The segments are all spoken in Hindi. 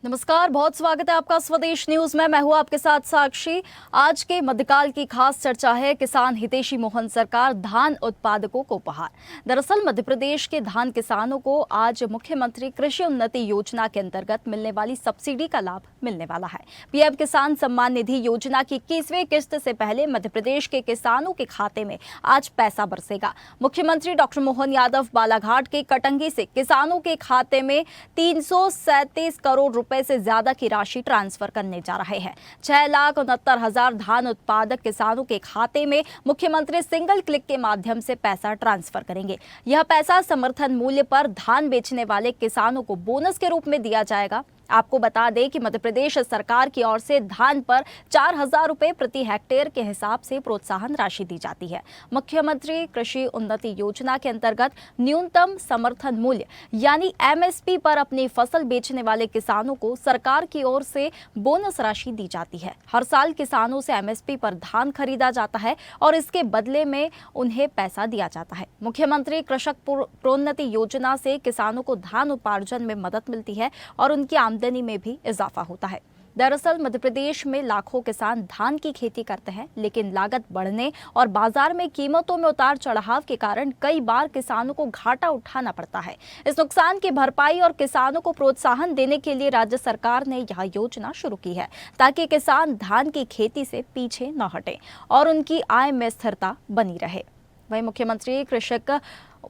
नमस्कार, बहुत स्वागत है आपका स्वदेश न्यूज में। मैं हूं आपके साथ साक्षी। आज के मध्यकाल की खास चर्चा है किसान हितैषी मोहन सरकार धान उत्पादकों को उपहार। दरअसल मध्य प्रदेश के धान किसानों को आज मुख्यमंत्री कृषि उन्नति योजना के अंतर्गत मिलने वाली सब्सिडी का लाभ मिलने वाला है। पीएम किसान सम्मान निधि योजना की 21वीं किस्त से पहले मध्य प्रदेश के किसानों के खाते में आज पैसा बरसेगा। मुख्यमंत्री डॉक्टर मोहन यादव बालाघाट के कटंगी से किसानों के खाते में 337 करोड़ रुपए से ज्यादा की राशि ट्रांसफर करने जा रहे हैं। 6,69,000 धान उत्पादक किसानों के खाते में मुख्यमंत्री सिंगल क्लिक के माध्यम से पैसा ट्रांसफर करेंगे। यह पैसा समर्थन मूल्य पर धान बेचने वाले किसानों को बोनस के रूप में दिया जाएगा। आपको बता दें कि मध्य प्रदेश सरकार की ओर से धान पर 4,000 रुपए प्रति हेक्टेयर के हिसाब से प्रोत्साहन राशि दी जाती है। मुख्यमंत्री कृषि उन्नति योजना के अंतर्गत न्यूनतम समर्थन मूल्य यानी एमएसपी पर अपनी फसल बेचने वाले किसानों को सरकार की ओर से बोनस राशि दी जाती है। हर साल किसानों से एमएसपी पर धान खरीदा जाता है और इसके बदले में उन्हें पैसा दिया जाता है। मुख्यमंत्री कृषक प्रोन्नति योजना से किसानों को धान उपार्जन में मदद मिलती है और उनकी आमदनी में भी इजाफा होता है। दरअसल मध्य प्रदेश में लाखों किसान धान की खेती करते हैं, लेकिन लागत बढ़ने और बाजार में कीमतों में उतार चढ़ाव के कारण कई बार किसानों को घाटा उठाना पड़ता है। इस नुकसान की भरपाई और किसानों को प्रोत्साहन देने के लिए राज्य सरकार ने यह योजना शुरू की है, ताकि किसान धान की खेती से पीछे न हटें और उनकी आय में स्थिरता बनी रहे। वहीं मुख्यमंत्री कृषक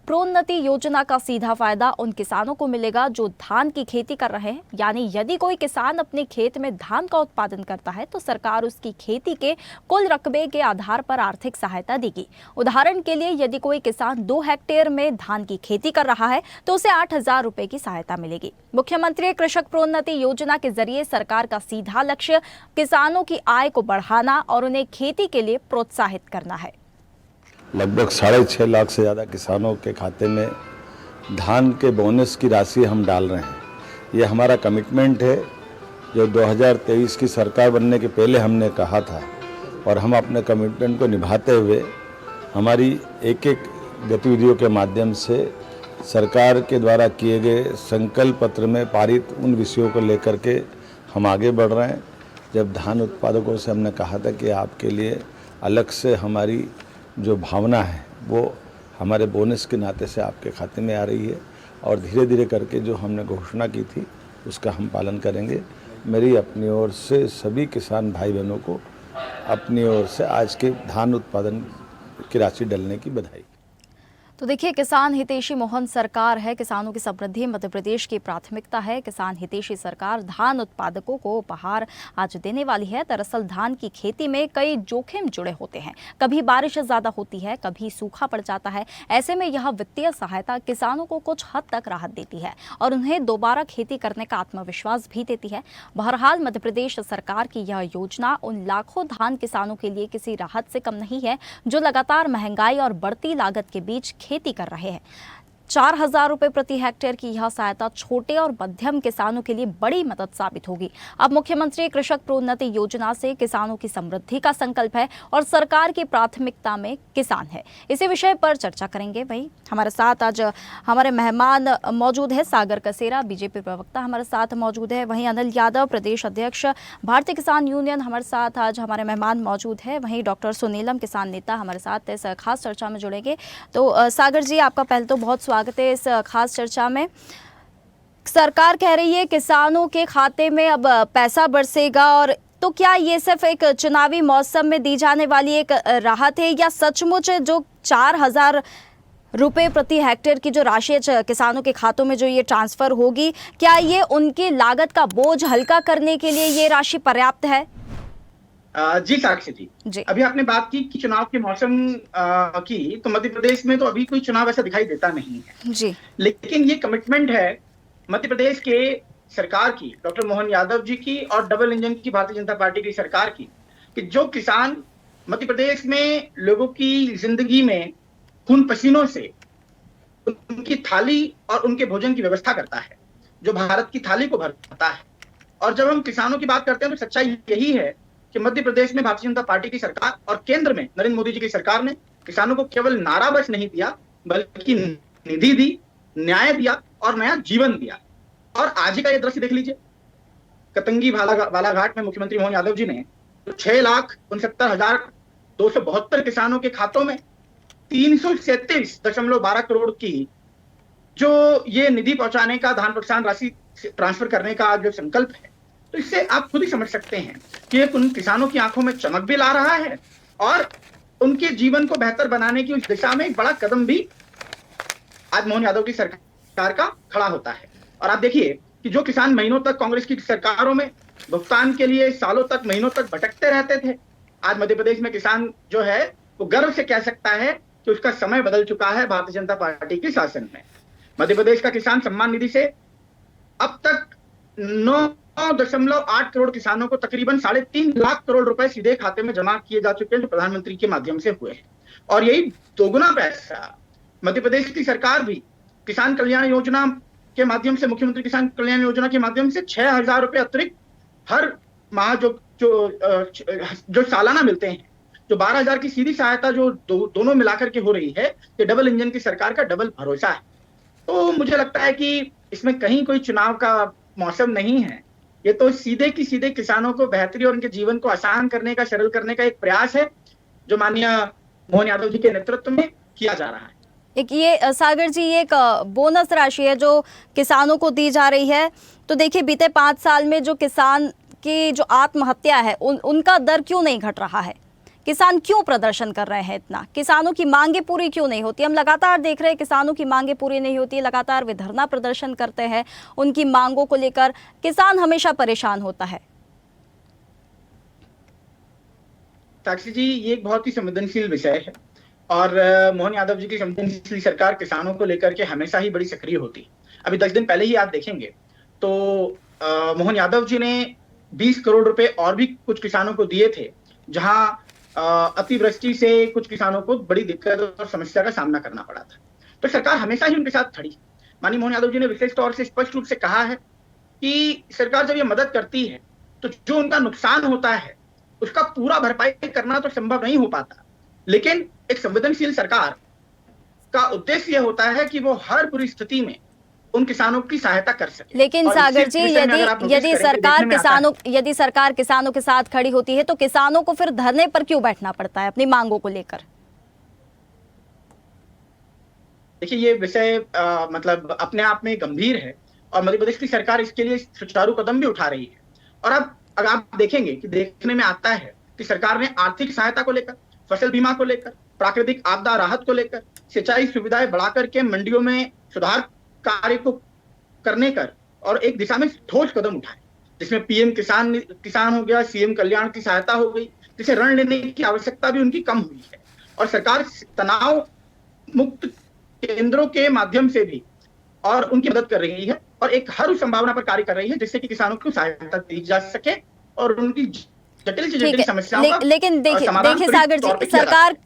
प्रोन्नति योजना का सीधा फायदा उन किसानों को मिलेगा जो धान की खेती कर रहे हैं। यानी यदि कोई किसान अपने खेत में धान का उत्पादन करता है तो सरकार उसकी खेती के कुल रकबे के आधार पर आर्थिक सहायता देगी। उदाहरण के लिए यदि कोई किसान 2 हेक्टेयर में धान की खेती कर रहा है तो उसे 8,000 रुपए की सहायता मिलेगी। मुख्यमंत्री कृषक प्रोन्नति योजना के जरिए सरकार का सीधा लक्ष्य किसानों की आय को बढ़ाना और उन्हें खेती के लिए प्रोत्साहित करना है। लगभग 6.5 लाख से ज़्यादा किसानों के खाते में धान के बोनस की राशि हम डाल रहे हैं। ये हमारा कमिटमेंट है जो 2023 की सरकार बनने के पहले हमने कहा था, और हम अपने कमिटमेंट को निभाते हुए हमारी एक एक गतिविधियों के माध्यम से सरकार के द्वारा किए गए संकल्प पत्र में पारित उन विषयों को लेकर के हम आगे बढ़ रहे हैं। जब धान उत्पादकों से हमने कहा था कि आपके लिए अलग से हमारी जो भावना है वो हमारे बोनस के नाते से आपके खाते में आ रही है, और धीरे धीरे करके जो हमने घोषणा की थी उसका हम पालन करेंगे। मेरी अपनी ओर से सभी किसान भाई बहनों को अपनी ओर से आज के धान उत्पादन की राशि डलने की बधाई। तो देखिए, किसान हितैषी मोहन सरकार है, किसानों की समृद्धि मध्य प्रदेश की प्राथमिकता है। किसान हितैषी सरकार धान उत्पादकों को उपहार आज देने वाली है। दरअसल धान की खेती में कई जोखिम जुड़े होते हैं। कभी बारिश ज़्यादा होती है, कभी सूखा पड़ जाता है। ऐसे में यह वित्तीय सहायता किसानों को कुछ हद तक राहत देती है और उन्हें दोबारा खेती करने का आत्मविश्वास भी देती है। बहरहाल मध्य प्रदेश सरकार की यह योजना उन लाखों धान किसानों के लिए किसी राहत से कम नहीं है जो लगातार महंगाई और बढ़ती लागत के बीच खेती कर रहे हैं। 4,000 रुपए प्रति हेक्टेयर की यह सहायता छोटे और मध्यम किसानों के लिए बड़ी मदद साबित होगी। अब मुख्यमंत्री कृषक प्रोन्नति योजना से किसानों की समृद्धि का संकल्प है और सरकार की प्राथमिकता में किसान है। इसी विषय पर चर्चा करेंगे। वहीं हमारे साथ आज हमारे मेहमान मौजूद है। सागर कसेरा बीजेपी प्रवक्ता हमारे साथ मौजूद है। वहीं अनिल यादव प्रदेश अध्यक्ष भारतीय किसान यूनियन हमारे साथ आज हमारे मेहमान मौजूद है। वहीं डॉक्टर सुनीलम किसान नेता हमारे साथ इस खास चर्चा में जुड़ेंगे। तो सागर जी, आपका पहले तो बहुत स्वागत है इस खास चर्चा में। सरकार कह रही है किसानों के खाते में अब पैसा बरसेगा, और तो क्या ये सिर्फ एक चुनावी मौसम में दी जाने वाली एक राहत है, या सचमुच जो 4,000 रुपए प्रति हेक्टेयर की जो राशि किसानों के खातों में जो ये ट्रांसफर होगी, क्या ये उनकी लागत का बोझ हल्का करने के लिए ये राशि पर्याप्त है? जी साक्षी जी, अभी आपने बात की कि चुनाव के मौसम की, तो मध्य प्रदेश में तो अभी कोई चुनाव ऐसा दिखाई देता नहीं है जी। लेकिन ये कमिटमेंट है मध्य प्रदेश के सरकार की, डॉक्टर मोहन यादव जी की और डबल इंजन की भारतीय जनता पार्टी की सरकार की, कि जो किसान मध्य प्रदेश में लोगों की जिंदगी में खून पसीनों से उनकी थाली और उनके भोजन की व्यवस्था करता है, जो भारत की थाली को भरता है। और जब हम किसानों की बात करते हैं तो सच्चाई यही है कि मध्य प्रदेश में भारतीय जनता पार्टी की सरकार और केंद्र में नरेंद्र मोदी जी की सरकार ने किसानों को केवल नारा बस नहीं दिया, बल्कि निधि दी, न्याय दिया और नया जीवन दिया। और आज ही का ये दृश्य देख लीजिए, कतंगी बालाघाट में मुख्यमंत्री मोहन यादव जी ने 6,69,272 किसानों के खातों में 337.12 करोड़ की जो ये निधि पहुंचाने का, धान प्रोत्साहन राशि ट्रांसफर करने का जो संकल्प है, तो इससे आप खुद ही समझ सकते हैं कि ये उन किसानों की आंखों में चमक भी ला रहा है और उनके जीवन को बेहतर बनाने की उस दिशा में एक बड़ा कदम भी आज मोहन यादव की सरकार का खड़ा होता है। और आप देखिए कि जो किसान महीनों तक कांग्रेस की सरकारों में भुगतान के लिए सालों तक, महीनों तक भटकते रहते थे, आज मध्य प्रदेश में किसान जो है वो गर्व से कह सकता है कि उसका समय बदल चुका है भारतीय जनता पार्टी के शासन में। मध्य प्रदेश का किसान सम्मान निधि से अब तक 9.8 करोड़ किसानों को तकरीबन 3.5 लाख करोड़ रुपए सीधे खाते में जमा किए जा चुके हैं, जो प्रधानमंत्री के माध्यम से हुए हैं। और यही दोगुना पैसा मध्य प्रदेश की सरकार भी किसान कल्याण योजना के माध्यम से, मुख्यमंत्री किसान कल्याण योजना के माध्यम से 6,000 रुपए अतिरिक्त हर माह जो सालाना मिलते हैं, जो 12,000 की सीधी सहायता जो दोनों मिलाकर के हो रही है, ये डबल इंजन की सरकार का डबल भरोसा है। तो मुझे लगता है कि इसमें कहीं कोई चुनाव का मौसम नहीं है, ये तो सीधे की सीधे किसानों को बेहतरी और उनके जीवन को आसान करने का, सरल करने का एक प्रयास है जो माननीय मोहन यादव जी के नेतृत्व में किया जा रहा है। एक ये सागर जी, ये एक बोनस राशि है जो किसानों को दी जा रही है। तो देखिए, बीते 5 साल में जो किसान की जो आत्महत्या है उनका दर क्यों नहीं घट रहा है? किसान क्यों प्रदर्शन कर रहे हैं इतना? किसानों की मांगे पूरी क्यों नहीं होती? हम लगातार देख रहे हैं किसानों की मांगे पूरी नहीं होती, लगातार वे धरना प्रदर्शन करते हैं उनकी मांगों को लेकर। किसान हमेशा परेशान होता है। साक्षी जी, ये एक बहुत ही संवेदनशील विषय है और मोहन यादव जी की संवेदनशील सरकार किसानों को लेकर के हमेशा ही बड़ी सक्रिय होती है। अभी 10 दिन पहले ही आप देखेंगे तो मोहन यादव जी ने 20 करोड़ रुपए और भी कुछ किसानों को दिए थे, जहां अतिवृष्टि से कुछ किसानों को बड़ी दिक्कत और समस्या का सामना करना पड़ा था। तो सरकार हमेशा ही उनके साथ खड़ी। माननीय मोहन यादव जी ने विशेष तौर से स्पष्ट रूप से कहा है कि सरकार जब ये मदद करती है तो जो उनका नुकसान होता है उसका पूरा भरपाई करना तो संभव नहीं हो पाता, लेकिन एक संवेदनशील सरकार का उद्देश्य यह होता है कि वो हर बुरी स्थिति में उन किसानों की सहायता कर सके। लेकिन सागर जी, यदि सरकार किसानों के साथ खड़ी होती है तो किसानों को फिर धरने पर क्यों बैठना पड़ता है अपनी मांगों को लेकर? देखिए, ये विषय मतलब अपने आप में गंभीर है और मध्य प्रदेश की सरकार इसके लिए सुचारू कदम भी उठा रही है। और अब अगर आप देखेंगे कि देखने में आता है कि सरकार ने आर्थिक सहायता को लेकर, फसल बीमा को लेकर, प्राकृतिक आपदा राहत को लेकर, सिंचाई सुविधाएं बढ़ाकर के मंडियों में सुधार कार्य को करने कर और एक दिशा में ठोस कदम उठाए, जिसमें पीएम किसान हो गया, सीएम कल्याण की सहायता हो गई, जिसे ऋण लेने की आवश्यकता भी उनकी कम हुई है। और सरकार तनाव मुक्त केंद्रों के माध्यम से भी और उनकी मदद कर रही है और एक हर उस संभावना पर कार्य कर रही है जिससे कि किसानों को सहायता दी जा सके और उनकी जटिल से जटिल समस्याओं का लेकिन देखिए सागर जी,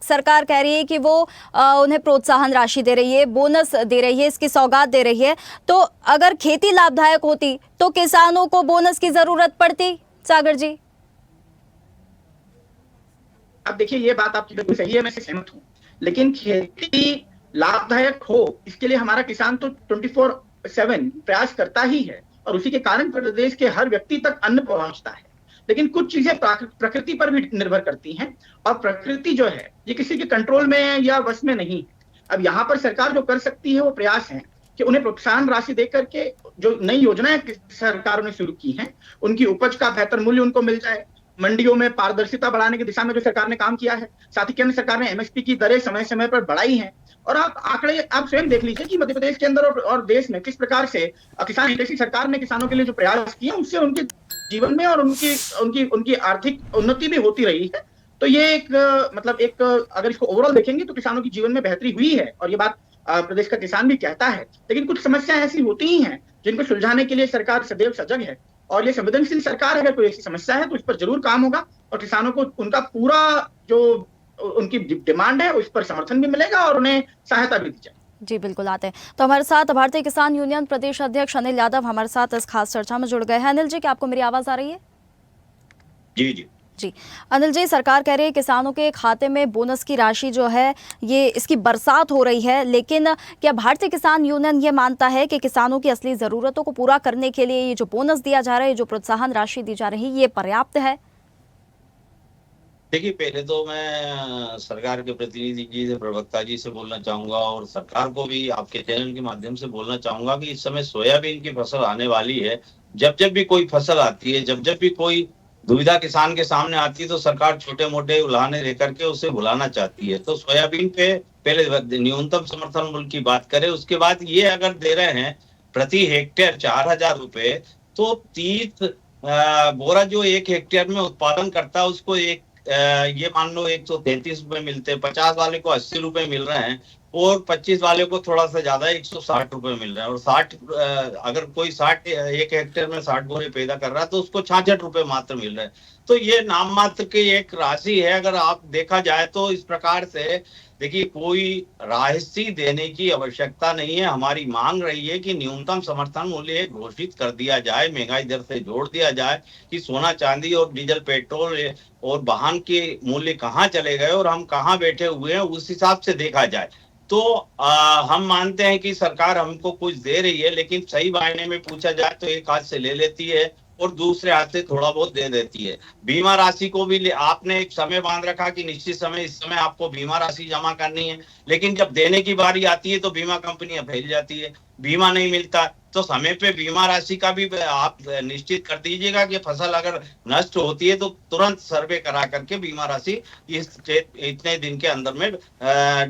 सरकार कह रही है कि वो उन्हें प्रोत्साहन राशि दे रही है, बोनस दे रही है, इसकी सौगात दे रही है। तो अगर खेती लाभदायक होती तो किसानों को बोनस की जरूरत पड़ती? सागर जी, अब देखिए, ये बात आपकी बिल्कुल सही है, मैं इससे सहमत हूँ, लेकिन खेती लाभदायक हो इसके लिए हमारा किसान तो 24/7 प्रयास करता ही है और उसी के कारण प्रदेश के हर व्यक्ति तक अन्न पहुंचता है। लेकिन कुछ चीजें प्रकृति पर भी निर्भर करती हैं और प्रकृति जो है ये किसी के कंट्रोल में या वश में नहीं है। अब यहाँ पर सरकार जो कर सकती है वो प्रयास है कि उन्हें प्रोत्साहन राशि देकर के जो नई योजनाएं सरकार ने शुरू की हैं उनकी उपज का बेहतर मूल्य उनको मिल जाए, मंडियों में पारदर्शिता बढ़ाने की दिशा में जो सरकार ने काम किया है, साथ ही केंद्र सरकार ने एमएसपी की दरें समय समय पर बढ़ाई हैं। और आप आंकड़े आप स्वयं देख लीजिए कि मध्य प्रदेश के अंदर और देश में किस प्रकार से किसान हितैषी सरकार ने किसानों के लिए जो प्रयास किए उससे उनके जीवन में और उनकी आर्थिक उन्नति भी होती रही है। तो ये एक मतलब एक अगर इसको ओवरऑल देखेंगे तो किसानों की जीवन में बेहतरी हुई है और ये बात प्रदेश का किसान भी कहता है। लेकिन कुछ समस्याएं ऐसी होती ही हैं जिनको सुलझाने के लिए सरकार सदैव सजग है और ये संवेदनशील सरकार है। अगर कोई ऐसी समस्या है तो उस पर जरूर काम होगा और किसानों को उनका पूरा जो उनकी डिमांड है उस पर समर्थन भी मिलेगा और उन्हें सहायता भी दी जाए। जी बिल्कुल, आते हैं तो हमारे साथ भारतीय किसान यूनियन प्रदेश अध्यक्ष अनिल यादव हमारे साथ इस खास चर्चा में जुड़ गए हैं। अनिल जी, क्या आपको मेरी आवाज आ रही है? जी जी जी अनिल जी, सरकार कह रही है किसानों के खाते में बोनस की राशि जो है ये इसकी बरसात हो रही है, लेकिन क्या भारतीय किसान यूनियन ये मानता है कि किसानों की असली ज़रूरतों को पूरा करने के लिए ये जो बोनस दिया जा रहा है, जो प्रोत्साहन राशि दी जा रही है, ये पर्याप्त है? देखिए, पहले तो मैं सरकार के प्रतिनिधि जी से, प्रवक्ता जी से बोलना चाहूंगा और सरकार को भी आपके चैनल के माध्यम से बोलना चाहूंगा कि इस समय सोयाबीन की फसल आने वाली है। जब जब भी कोई फसल आती है, जब जब भी कोई दुविधा किसान के सामने आती है, तो सरकार छोटे मोटे उलाहने लेकर के उसे भुलाना चाहती है। तो सोयाबीन पे पहले न्यूनतम समर्थन मूल्य की बात करें, उसके बाद ये अगर दे रहे हैं प्रति हेक्टेयर 4,000 रुपए, तो 30 बोरा जो एक हेक्टेयर में उत्पादन करता है उसको ये मान लो 133 रुपए मिलते हैं, 50 वाले को 80 रुपए मिल रहे हैं और 25 वाले को थोड़ा सा ज्यादा 160 रुपए मिल रहे हैं। और 60 अगर कोई 60 एक हेक्टेयर में 60 बोरे पैदा कर रहा है तो उसको 66 रुपए मात्र मिल रहे हैं। तो ये नाम मात्र की एक राशि है। अगर आप देखा जाए तो इस प्रकार से देखिए, कोई राशि देने की आवश्यकता नहीं है। हमारी मांग रही है कि न्यूनतम समर्थन मूल्य घोषित कर दिया जाए, महंगाई दर से जोड़ दिया जाए कि सोना चांदी और डीजल पेट्रोल और वाहन के मूल्य कहाँ चले गए और हम कहाँ बैठे हुए हैं, उस हिसाब से देखा जाए। तो हम मानते हैं कि सरकार हमको कुछ दे रही है, लेकिन सही मायने में पूछा जाए तो एक हाथ से ले लेती है और दूसरे हाथ से थोड़ा बहुत दे देती है। बीमा राशि को भी आपने एक समय बांध रखा कि निश्चित समय, इस समय आपको बीमा राशि जमा करनी है, लेकिन जब देने की बारी आती है तो बीमा कंपनियां फैल जाती है, बीमा नहीं मिलता। तो समय पे बीमा राशि का भी आप निश्चित कर दीजिएगा कि फसल अगर नष्ट होती है तो तुरंत सर्वे करा करके बीमा राशि इतने दिन के अंदर में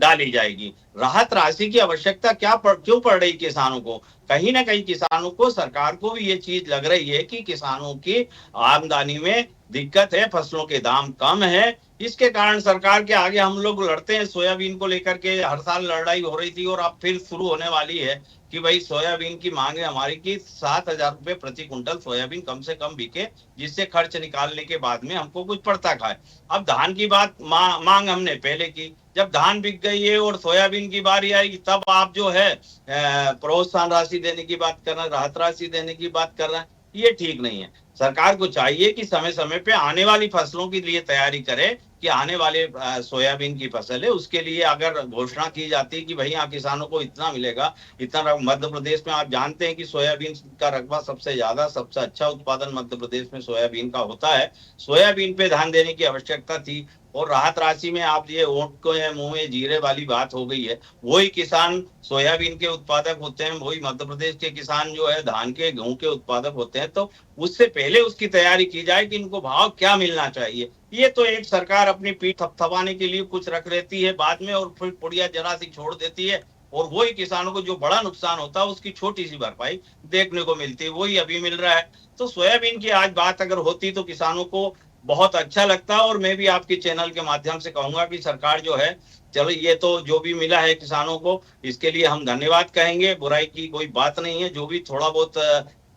डाली जाएगी। राहत राशि की आवश्यकता क्यों पड़ रही किसानों को? कहीं ना कहीं किसानों को, सरकार को भी ये चीज लग रही है कि किसानों की आमदनी में दिक्कत है, फसलों के दाम कम है। इसके कारण सरकार के आगे हम लोग लड़ते हैं। सोयाबीन को लेकर के हर साल लड़ाई हो रही थी और अब फिर शुरू होने वाली है कि भाई सोयाबीन की मांग है हमारी कि 7,000 रुपए प्रति कुंटल सोयाबीन कम से कम बिके, जिससे खर्च निकालने के बाद में हमको कुछ पड़ता खाए। अब धान की बात मांग हमने पहले की, जब धान बिक गई है और सोयाबीन की बारी आएगी तब आप जो है प्रोत्साहन राशि देने की बात कर रहे हैं, राहत राशि देने की बात कर रहे हैं। ये ठीक नहीं है। सरकार को चाहिए कि समय समय पे आने वाली फसलों के लिए तैयारी करे कि आने वाले सोयाबीन की फसल है उसके लिए अगर घोषणा की जाती है कि भाई यहाँ किसानों को इतना मिलेगा, इतना। मध्य प्रदेश में आप जानते हैं कि सोयाबीन का रकबा सबसे ज्यादा, सबसे अच्छा उत्पादन मध्य प्रदेश में सोयाबीन का होता है। सोयाबीन पे ध्यान देने की आवश्यकता थी। और राहत राशि में आप ये ऊंट को या मुंह में जीरे वाली बात हो गई है। वही किसान सोयाबीन के उत्पादक होते हैं, वही मध्य प्रदेश के किसान जो है धान के, गेहूं के उत्पादक होते हैं। तो उससे पहले उसकी तैयारी की जाए कि इनको भाव क्या मिलना चाहिए। ये तो एक सरकार अपनी पीठ थपथपाने के लिए कुछ रख लेती है बाद में और फिर पुड़िया जरा सी छोड़ देती है, और वही किसानों को जो बड़ा नुकसान होता है उसकी छोटी सी भरपाई देखने को मिलती है, वही अभी मिल रहा है। तो सोयाबीन की आज बात अगर होती तो किसानों को बहुत अच्छा लगता है। और मैं भी आपके चैनल के माध्यम से कहूंगा कि सरकार जो है, चलो ये तो जो भी मिला है किसानों को, इसके लिए हम धन्यवाद कहेंगे, बुराई की कोई बात नहीं है। जो भी थोड़ा बहुत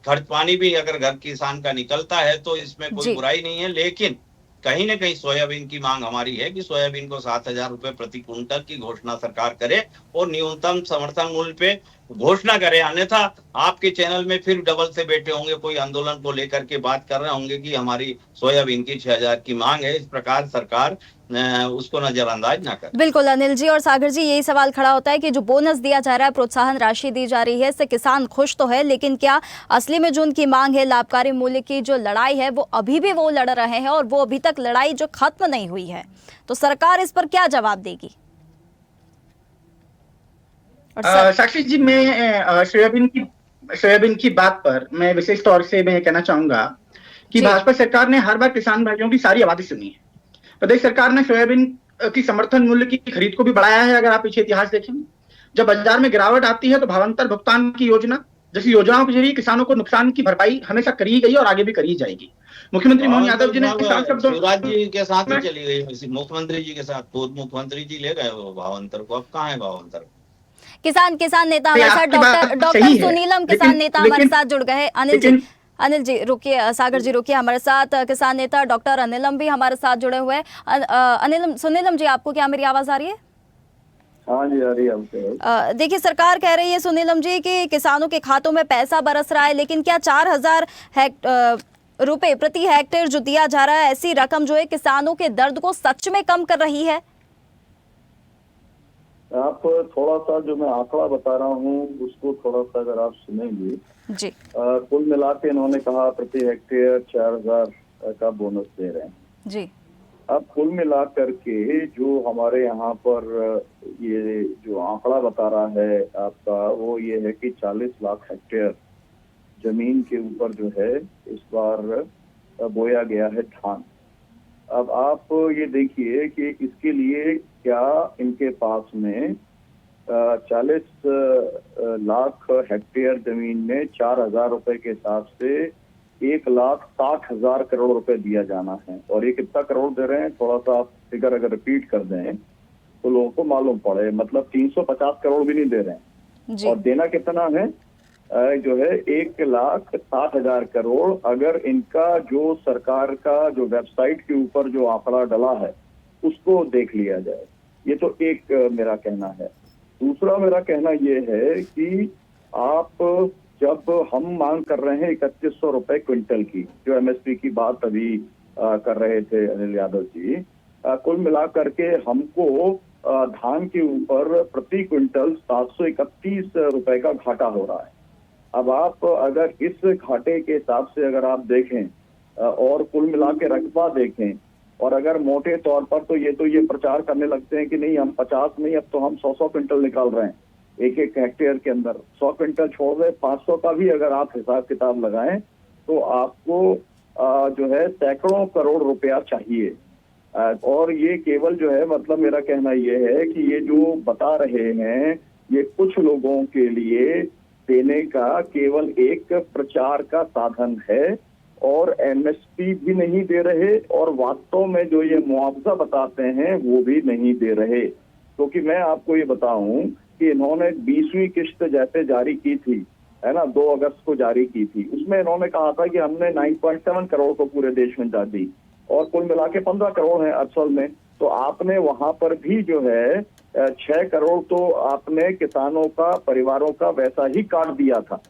खर्च पानी भी अगर घर किसान का निकलता है तो इसमें कोई बुराई नहीं है। लेकिन कहीं ना कहीं सोयाबीन की मांग हमारी है कि सोयाबीन को 7,000 रुपए प्रति कुंटल की घोषणा सरकार करे और न्यूनतम समर्थन मूल्य पे घोषणा करे। अन्यथा आपके चैनल में फिर डबल से बैठे होंगे, कोई आंदोलन को लेकर के बात कर रहे होंगे कि हमारी सोयाबीन की 6,000 की मांग है। इस प्रकार सरकार उसको नजरअंदाज ना करे। बिल्कुल अनिल जी और सागर जी, यही सवाल खड़ा होता है कि जो बोनस दिया जा रहा है, प्रोत्साहन राशि दी जा रही है, इससे किसान खुश तो है, लेकिन क्या असली में जो उनकी मांग है, लाभकारी मूल्य की जो लड़ाई है, वो अभी भी वो लड़ रहे हैं और वो अभी तक लड़ाई जो खत्म नहीं हुई है। तो सरकार इस पर क्या जवाब देगी? साक्षी जी, मैं सोयाबीन की बात पर मैं विशेष तौर से मैं कहना चाहूंगा कि भाजपा सरकार ने हर बार किसान भाइयों की सारी आवाज़ें सुनी है। प्रदेश सरकार ने सोयाबीन की समर्थन मूल्य की खरीद को भी बढ़ाया है। अगर आप पीछे इतिहास देखें, जब बाजार में गिरावट आती है तो भावांतर भुगतान की योजना जैसी योजनाओं के जरिए किसानों को नुकसान की भरपाई हमेशा करी गई और आगे भी करी जाएगी। मुख्यमंत्री मोहन यादव जी ने शिवराज जी के साथ ही चली गई, मुख्यमंत्री जी के साथ, पूर्व मुख्यमंत्री जी ले गए वो भावांतर को। अब कहाँ है भावांतर? किसान नेता हमारे साथ डॉक्टर सुनीलम किसान नेता हमारे साथ जुड़ गए। अनिल जी रुकिए, सागर जी रुकिए, हमारे साथ किसान नेता डॉक्टर अनिलम भी हमारे साथ जुड़े हुए हैं। सुनीलम जी, आपको क्या मेरी आवाज आ रही है? हाँ जी, आ रही है हमसे। देखिए, सरकार कह रही है सुनीलम जी कि किसानों के खातों में पैसा बरस रहा है, लेकिन क्या 4,000 रुपए प्रति हेक्टेयर जो दिया जा रहा है, ऐसी रकम जो है किसानों के दर्द को सच में कम कर रही है? आप थोड़ा सा जो मैं आंकड़ा बता रहा हूँ उसको थोड़ा सा अगर आप सुनेंगे जी कुल मिला के इन्होंने कहा प्रति हेक्टेयर 4,000 का बोनस दे रहे हैं। जी अब कुल मिला करके जो हमारे यहाँ पर ये जो आंकड़ा बता रहा है आपका वो ये है कि 40 लाख हेक्टेयर जमीन के ऊपर जो है इस बार बोया गया है धान। अब आप ये देखिए कि इसके लिए क्या इनके पास में 40 लाख हेक्टेयर जमीन में 4,000 रुपए के हिसाब से 1,60,000 करोड़ रुपए दिया जाना है। और ये कितना करोड़ दे रहे हैं, थोड़ा सा आप फिगर अगर रिपीट कर दें तो लोगों को मालूम पड़े, मतलब 350 करोड़ भी नहीं दे रहे हैं। जी और देना कितना है जो है 1,60,000 करोड़। अगर इनका जो सरकार का जो वेबसाइट के ऊपर जो आंकड़ा डला है उसको देख लिया जाए, ये तो एक मेरा कहना है। दूसरा मेरा कहना ये है कि आप जब हम मांग कर रहे हैं 3100 रुपए क्विंटल की, जो एमएसपी की बात अभी कर रहे थे अनिल यादव जी, कुल मिलाकर के हमको धान के ऊपर प्रति क्विंटल 731 रुपए का घाटा हो रहा है। अब आप अगर इस घाटे के हिसाब से अगर आप देखें और कुल मिला के रकबा देखें और अगर मोटे तौर पर तो ये प्रचार करने लगते हैं कि नहीं हम 50 नहीं, अब तो हम 100 क्विंटल निकाल रहे हैं एक हेक्टेयर के अंदर। 100 क्विंटल छोड़ दे, 500 का भी अगर आप हिसाब किताब लगाएं तो आपको जो है सैकड़ों करोड़ रुपया चाहिए। और ये केवल जो है मतलब मेरा कहना ये है कि ये जो बता रहे हैं ये कुछ लोगों के लिए देने का केवल एक प्रचार का साधन है और एमएसपी भी नहीं दे रहे और वास्तव में जो ये मुआवजा बताते हैं वो भी नहीं दे रहे। क्योंकि मैं आपको ये बताऊं कि इन्होंने 20वीं किश्त जैसे जारी की थी, है ना, 2 अगस्त को जारी की थी, उसमें इन्होंने कहा था कि हमने 9.7 करोड़ को पूरे देश में जा दी और कुल मिला के 15 करोड़ है असल में। तो आपने वहां पर भी जो है 6 करोड़ तो आपने किसानों का परिवारों का वैसा ही काट दिया था।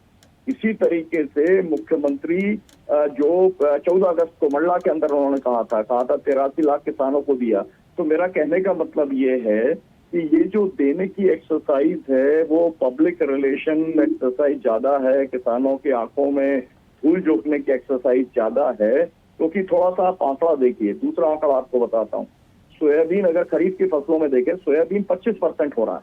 इसी तरीके से मुख्यमंत्री जो 14 अगस्त को मंडला के अंदर उन्होंने कहा था 83 लाख किसानों को दिया। तो मेरा कहने का मतलब ये है कि ये जो देने की एक्सरसाइज है वो पब्लिक रिलेशन एक्सरसाइज ज्यादा है, किसानों की आंखों में धूल झोंकने की एक्सरसाइज ज्यादा है। क्योंकि थोड़ा सा आप आंकड़ा देखिए, दूसरा आंकड़ा आपको बताता हूँ। सोयाबीन अगर खरीफ की फसलों में देखें, सोयाबीन 25% हो रहा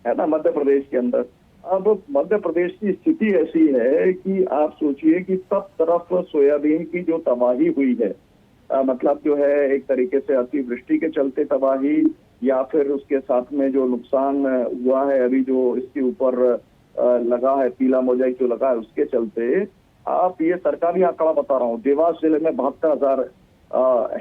है ना मध्य प्रदेश के अंदर। अब मध्य प्रदेश की स्थिति ऐसी है कि आप सोचिए कि सब तरफ सोयाबीन की जो तबाही हुई है, मतलब जो है एक तरीके से अतिवृष्टि के चलते तबाही या फिर उसके साथ में जो नुकसान हुआ है अभी जो इसके ऊपर लगा है, पीला मोजाइक जो लगा है उसके चलते, आप ये सरकारी आंकड़ा बता रहा हूँ, देवास जिले में 72,000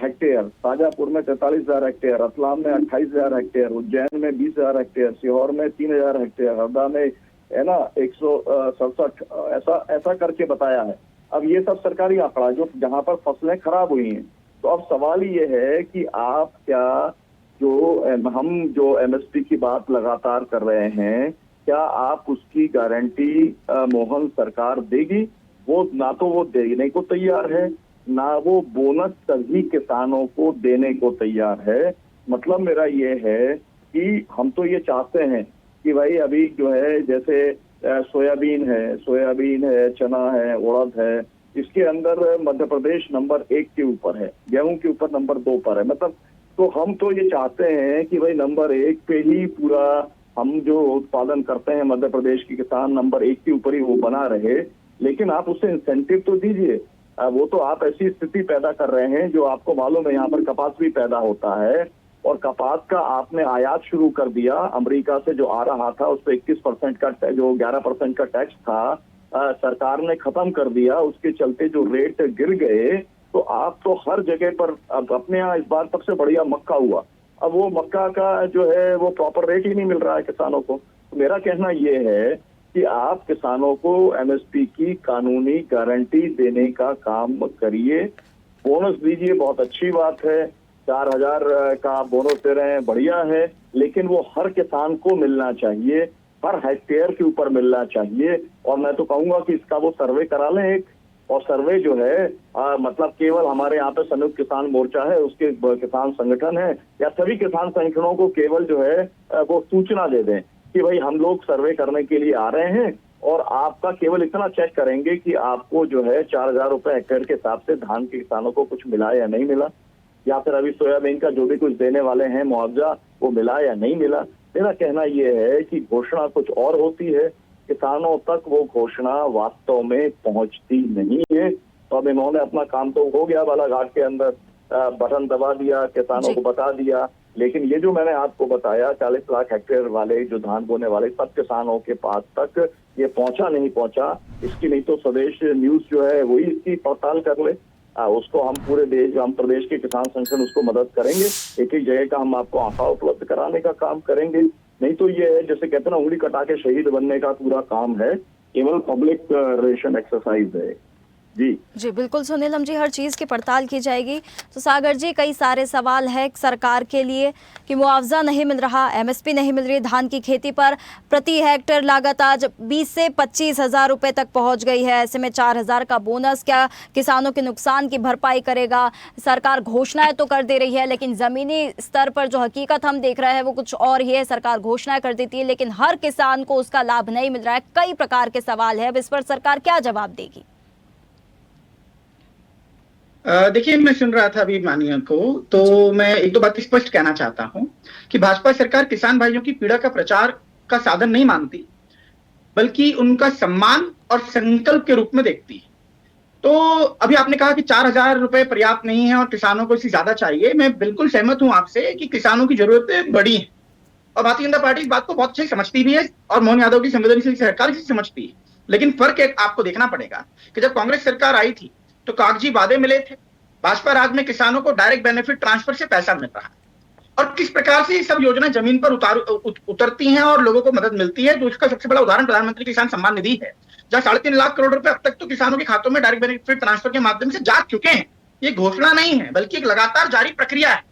हेक्टेयर, शाजापुर में 43,000 हेक्टेयर, रतलाम में 28,000 हेक्टेयर, उज्जैन में 20,000 हेक्टेयर, सीहोर में 3,000 हेक्टेयर, हरदा में है ना 167 ऐसा करके बताया है। अब ये सब सरकारी आंकड़ा जो जहां पर फसलें खराब हुई हैं। तो अब सवाल ये है कि आप क्या हम जो एमएसपी की बात लगातार कर रहे हैं, क्या आप उसकी गारंटी मोहन सरकार देगी? वो ना तो वो देने को तैयार है, ना वो बोनस सभी किसानों को देने को तैयार है। मतलब मेरा ये है कि हम तो ये चाहते हैं कि भाई अभी जो है जैसे सोयाबीन है, चना है, उड़द है, इसके अंदर मध्य प्रदेश नंबर 1 के ऊपर है, गेहूं के ऊपर नंबर 2 पर है। मतलब तो हम तो ये चाहते हैं कि भाई नंबर 1 पे ही पूरा हम जो उत्पादन करते हैं मध्य प्रदेश के किसान नंबर 1 के ऊपर ही वो बना रहे। लेकिन आप उसे इंसेंटिव तो दीजिए। वो तो आप ऐसी स्थिति पैदा कर रहे हैं जो आपको मालूम है यहाँ पर कपास भी पैदा होता है और कपास का आपने आयात शुरू कर दिया अमेरिका से, जो आ रहा था उस पर 21% का जो 11% का टैक्स था सरकार ने खत्म कर दिया। उसके चलते जो रेट गिर गए तो आप तो हर जगह पर अब अपने यहाँ इस बार सबसे बढ़िया मक्का हुआ। अब वो मक्का का जो है वो प्रॉपर रेट ही नहीं मिल रहा है किसानों को। तो मेरा कहना ये है कि आप किसानों को एमएसपी की कानूनी गारंटी देने का काम करिए, बोनस दीजिए, बहुत अच्छी बात है, 4,000 का बोनस दे रहे हैं, बढ़िया है, लेकिन वो हर किसान को मिलना चाहिए, हर हेक्टेयर के ऊपर मिलना चाहिए। और मैं तो कहूंगा कि इसका वो सर्वे करा लें एक, और सर्वे जो है मतलब केवल हमारे यहाँ पे संयुक्त किसान मोर्चा है, उसके किसान संगठन है या सभी किसान संगठनों को केवल जो है वो सूचना दे दें कि भाई हम लोग सर्वे करने के लिए आ रहे हैं और आपका केवल इतना चेक करेंगे कि आपको जो है 4,000 रुपए हेक्टेयर के हिसाब से धान के किसानों को कुछ मिला या नहीं मिला, या फिर अभी सोयाबीन का जो भी कुछ देने वाले हैं मुआवजा वो मिला या नहीं मिला। मेरा कहना ये है कि घोषणा कुछ और होती है, किसानों तक वो घोषणा वास्तव में पहुंचती नहीं है। तो अब इन्होंने अपना काम तो हो गया, बालाघाट के अंदर बटन दबा दिया, किसानों को बता दिया, लेकिन ये जो मैंने आपको बताया 40 लाख हेक्टेयर वाले जो धान बोने वाले सब किसानों के पास तक ये पहुंचा नहीं पहुंचा, इसकी नहीं तो स्वदेश न्यूज जो है वही इसकी पड़ताल कर ले। उसको हम पूरे देश, हम प्रदेश के किसान संगठन उसको मदद करेंगे, एक एक जगह का हम आपको आंकड़ा उपलब्ध कराने का काम करेंगे। नहीं तो ये है जैसे कहते हैं ना, उंगली कटा के शहीद बनने का पूरा काम है, केवल पब्लिक रिलेशन एक्सरसाइज है। जी बिल्कुल सुनीलम जी, हर चीज़ की पड़ताल की जाएगी। तो सागर जी, कई सारे सवाल है सरकार के लिए कि मुआवजा नहीं मिल रहा, एमएसपी नहीं मिल रही धान की खेती पर, प्रति हेक्टेयर लागत आज 20 से 25 हज़ार रुपये तक पहुंच गई है। ऐसे में 4,000 का बोनस क्या किसानों के नुकसान की भरपाई करेगा? सरकार घोषणाएं तो कर दे रही है, लेकिन ज़मीनी स्तर पर जो हकीकत हम देख रहे हैं वो कुछ और ही है। सरकार घोषणाएं कर देती है लेकिन हर किसान को उसका लाभ नहीं मिल रहा है। कई प्रकार के सवाल है, अब इस पर सरकार क्या जवाब देगी? देखिए, मैं सुन रहा था अभी माननीय को, तो मैं एक दो बात स्पष्ट कहना चाहता हूं कि भाजपा सरकार किसान भाइयों की पीड़ा का प्रचार का साधन नहीं मानती, बल्कि उनका सम्मान और संकल्प के रूप में देखती है। तो अभी आपने कहा कि 4,000 रुपए पर्याप्त नहीं है और किसानों को इससे ज्यादा चाहिए। मैं बिल्कुल सहमत हूं आपसे कि किसानों की जरूरतें बड़ी हैं और भारतीय जनता पार्टी इस बात को बहुत अच्छे समझती भी है और मोहन यादव की संवेदनशील सरकार इसे समझती है। लेकिन फर्क एक आपको देखना पड़ेगा कि जब कांग्रेस सरकार आई थी तो कागजी वादे मिले थे, भाजपा राज में किसानों को डायरेक्ट बेनिफिट ट्रांसफर से पैसा मिल रहा है और किस प्रकार से ये सब योजना जमीन पर उतरती हैं और लोगों को मदद मिलती है। तो उसका सबसे बड़ा उदाहरण प्रधानमंत्री किसान सम्मान निधि है, जहां 3.5 लाख करोड़ रुपए अब तक तो किसानों के खातों में डायरेक्ट बेनिफिट ट्रांसफर के माध्यम से जा चुके हैं। ये घोषणा नहीं है बल्कि एक लगातार जारी प्रक्रिया है।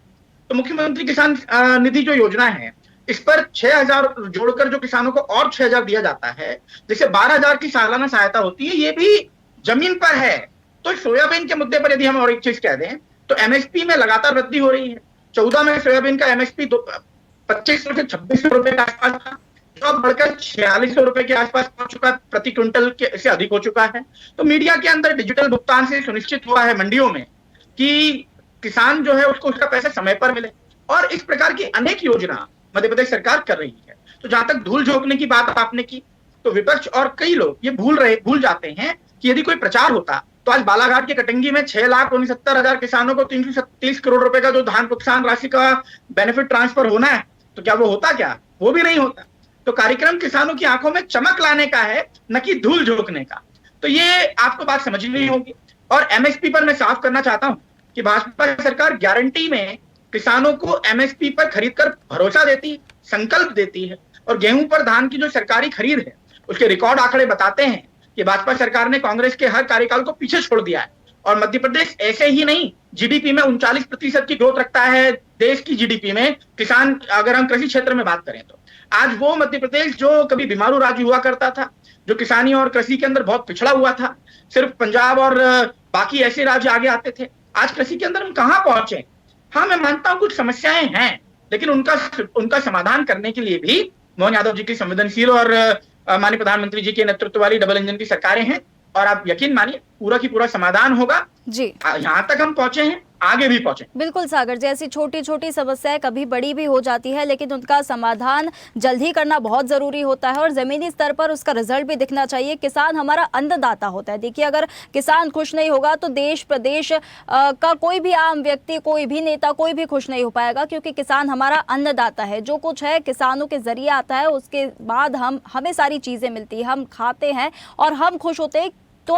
तो मुख्यमंत्री किसान निधि जो योजना है, इस पर 6,000 जोड़कर जो किसानों को और 6,000 दिया जाता है, जिससे 12,000 की सालाना सहायता होती है, ये भी जमीन पर है। तो सोयाबीन के मुद्दे पर यदि हम और एक चीज कह दें तो एमएसपी में लगातार वृद्धि हो रही है। 14 में सोयाबीन का एमएसपी 2500 से 2600 रुपए के आसपास था, जो अब बढ़कर 4600 रुपए के आसपास पहुंच चुका, प्रति क्विंटल के से अधिक हो चुका है। तो मीडिया के अंदर डिजिटल भुगतान से सुनिश्चित हुआ है मंडियों में कि किसान जो है उसको उसका पैसा समय पर मिले और इस प्रकार की अनेक योजना मध्य प्रदेश सरकार कर रही है। तो जहां तक धूल झोंकने की बात आपने की, तो विपक्ष और कई लोग ये भूल जाते हैं कि यदि कोई प्रचार होता तो आज बालाघाट के कटंगी में 6,69,000 किसानों को 337 करोड़ रुपए का जो धान नुकसान राशि का बेनिफिट ट्रांसफर होना है, तो क्या वो होता? क्या वो भी नहीं होता। तो कार्यक्रम किसानों की आंखों में चमक लाने का है, न कि धूल झोंकने का। तो ये आपको बात समझनी होगी। और एमएसपी पर मैं साफ करना चाहता हूं कि भाजपा सरकार गारंटी में किसानों को एमएसपी पर खरीद कर भरोसा देती है, संकल्प देती है। और गेहूं पर धान की जो सरकारी खरीद है उसके रिकॉर्ड आंकड़े बताते हैं कि भाजपा सरकार ने कांग्रेस के हर कार्यकाल को पीछे छोड़ दिया है। और मध्य प्रदेश ऐसे ही नहीं, जीडीपी में 39% की ग्रोथ रखता है। देश की जीडीपी में किसान, अगर हम कृषि क्षेत्र में बात करें तो आज वो मध्य प्रदेश जो कभी बीमारू राज्य हुआ करता था, जो किसानी और कृषि के अंदर बहुत पिछड़ा हुआ था, सिर्फ पंजाब और बाकी ऐसे राज्य आगे आते थे, आज कृषि के अंदर हम कहां पहुंचे। हाँ, मैं मानता हूं कुछ समस्याएं हैं, लेकिन उनका समाधान करने के लिए भी मोहन यादव जी की संवेदनशील और माननीय प्रधानमंत्री जी के नेतृत्व वाली डबल इंजन की सरकारें हैं और आप यकीन मानिए पूरा की पूरा समाधान होगा। जी, यहाँ तक हम पहुंचे हैं, आगे भी पहुंचे। बिल्कुल सागर जी, ऐसी छोटी छोटी समस्याएं कभी बड़ी भी हो जाती है, लेकिन उनका समाधान जल्द ही करना बहुत ज़रूरी होता है और ज़मीनी स्तर पर उसका रिजल्ट भी दिखना चाहिए। किसान हमारा अन्नदाता होता है। देखिए, अगर किसान खुश नहीं होगा तो देश प्रदेश का कोई भी आम व्यक्ति, कोई भी नेता, कोई भी खुश नहीं हो पाएगा, क्योंकि किसान हमारा अन्नदाता है। जो कुछ है किसानों के जरिए आता है, उसके बाद हमें सारी चीज़ें मिलती है, हम खाते हैं और हम खुश होते हैं। तो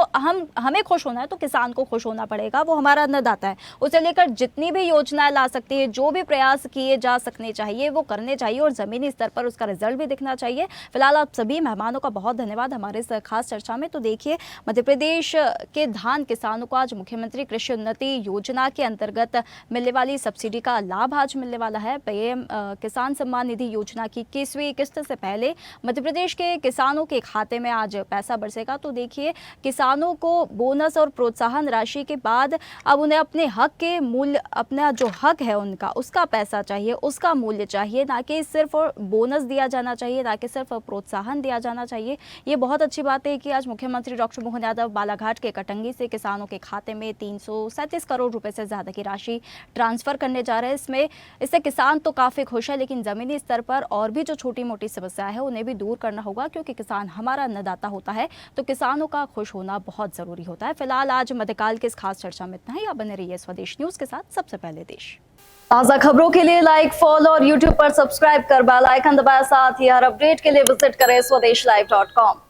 हमें खुश होना है तो किसान को खुश होना पड़ेगा, वो हमारा अन्नदाता है। उसे लेकर जितनी भी योजनाएं ला सकती है, जो भी प्रयास किए जा सकने चाहिए वो करने चाहिए और ज़मीनी स्तर पर उसका रिजल्ट भी दिखना चाहिए। फिलहाल आप सभी मेहमानों का बहुत धन्यवाद हमारे इस खास चर्चा में। तो देखिए, मध्य प्रदेश के धान किसानों को आज मुख्यमंत्री कृषि उन्नति योजना के अंतर्गत मिलने वाली सब्सिडी का लाभ आज मिलने वाला है। पीएम किसान सम्मान निधि योजना की 21वीं किस्त से पहले मध्य प्रदेश के किसानों के खाते में आज पैसा बरसेगा। तो देखिए, किसानों को बोनस और प्रोत्साहन राशि के बाद अब उन्हें अपने हक के मूल्य, अपना जो हक है उनका, उसका पैसा चाहिए, उसका मूल्य चाहिए, ना कि सिर्फ बोनस दिया जाना चाहिए, ना कि सिर्फ प्रोत्साहन दिया जाना चाहिए। ये बहुत अच्छी बात है कि आज मुख्यमंत्री डॉक्टर मोहन यादव बालाघाट के कटंगी से किसानों के खाते में 337 करोड़ रुपए से ज़्यादा की राशि ट्रांसफ़र करने जा रहे हैं। इससे किसान तो काफ़ी खुश है, लेकिन ज़मीनी स्तर पर और भी जो छोटी मोटी समस्या है उन्हें भी दूर करना होगा, क्योंकि किसान हमारा अन्नदाता होता है, तो किसानों का खुश होना बहुत ज़रूरी होता है। फिलहाल आज मध्यकाल की इस खास चर्चा में इतना ही। आप बने रहिए स्वदेश न्यूज़ के साथ, सबसे पहले देश। ताज़ा खबरों के लिए लाइक, फॉलो और यूट्यूब पर सब्सक्राइब कर बेल आइकन दबाएं। साथ ही हर अपडेट के लिए विजिट करें swedeshlive.com।